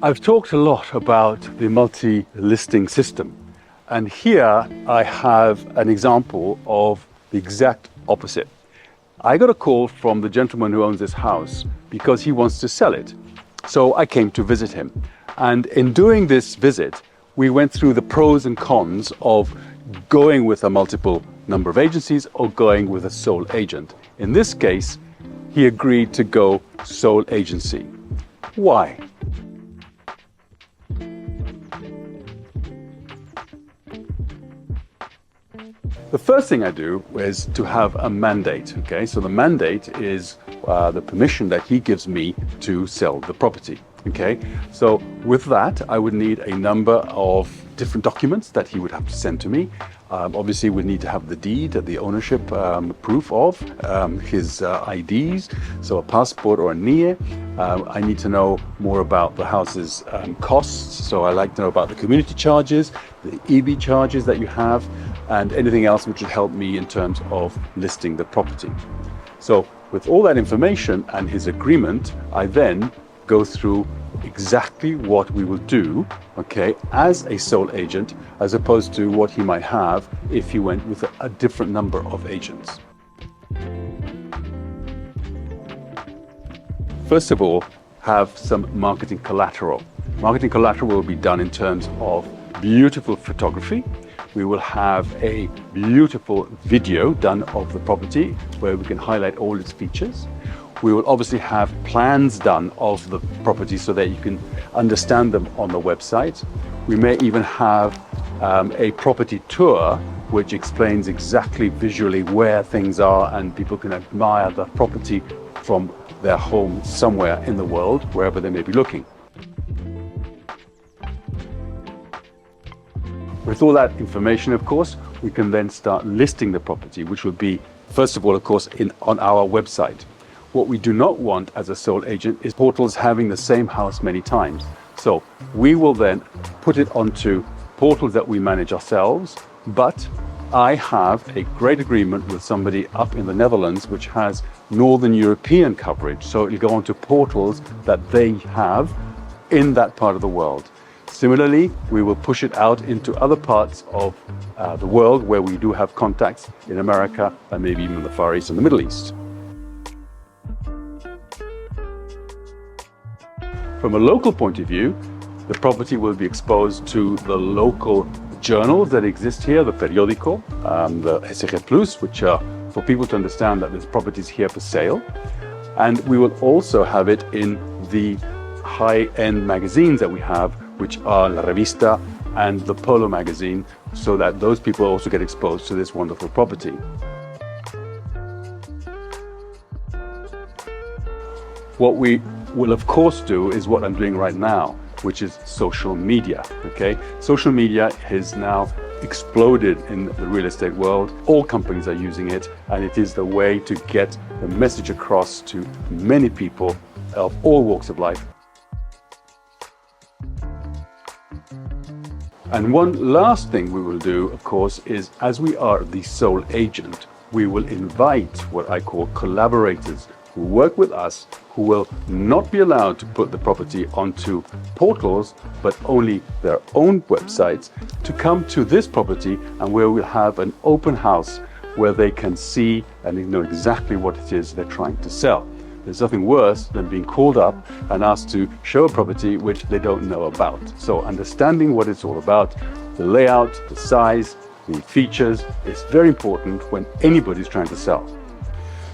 I've talked a lot about the multi-listing system, and here I have an example of the exact opposite. I got a call from the gentleman who owns this house because he wants to sell it. So I came to visit him. And in doing this visit, we went through the pros and cons of going with a multiple number of agencies or going with a sole agent. In this case, he agreed to go sole agency. Why? The first thing I do is to have a mandate, okay? So the mandate is the permission that he gives me to sell the property, okay? So with that, I would need a number of different documents that he would have to send to me. Obviously, we'd need to have the deed, the ownership proof of, his IDs, so a passport or a NIE. I need to know more about the house's costs, so I like to know about the community charges, the EB charges that you have, and anything else which would help me in terms of listing the property. So with all that information and his agreement, I then go through exactly what we will do, okay, as a sole agent, as opposed to what he might have if he went with a different number of agents. First of all, have some marketing collateral. Marketing collateral will be done in terms of beautiful photography. We will have a beautiful video done of the property where we can highlight all its features. We will obviously have plans done of the property so that you can understand them on the website. We may even have a property tour which explains exactly visually where things are, and people can admire the property from their home somewhere in the world, wherever they may be looking. With all that information, of course, we can then start listing the property, which will be, first of all, of course, on our website. What we do not want as a sole agent is portals having the same house many times. So we will then put it onto portals that we manage ourselves, but I have a great agreement with somebody up in the Netherlands which has Northern European coverage. So it'll go onto portals that they have in that part of the world. Similarly, we will push it out into other parts of the world where we do have contacts in America and maybe even the Far East and the Middle East. From a local point of view, the property will be exposed to the local journals that exist here, the periódico, the SG Plus, which are for people to understand that this property is here for sale. And we will also have it in the high-end magazines that we have, which are La Revista and the Polo Magazine, so that those people also get exposed to this wonderful property. What we will of course do is what I'm doing right now, which is social media, okay? Social media has now exploded in the real estate world. All companies are using it, and it is the way to get the message across to many people of all walks of life. And one last thing we will do, of course, is as we are the sole agent, we will invite what I call collaborators who work with us, who will not be allowed to put the property onto portals, but only their own websites, to come to this property, and where we'll have an open house where they can see and know exactly what it is they're trying to sell. There's nothing worse than being called up and asked to show a property which they don't know about. So understanding what it's all about, the layout, the size, the features, is very important when anybody's trying to sell.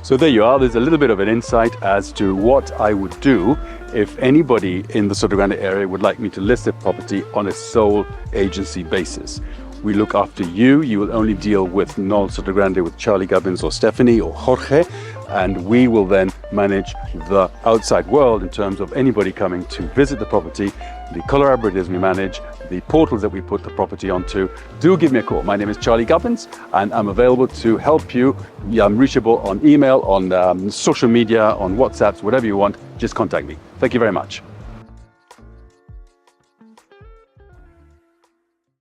So there you are. There's a little bit of an insight as to what I would do if anybody in the Sotogrande area would like me to list a property on a sole agency basis. We look after you. You will only deal with Noll Sotogrande, with Charlie Gubbins or Stephanie or Jorge, and we will then manage the outside world in terms of anybody coming to visit the property, the collaborators we manage, the portals that we put the property onto. Do give me a call. My name is Charlie Gubbins, and I'm available to help you. I'm reachable on email, on social media, on WhatsApp, whatever you want. Just contact me. Thank you very much.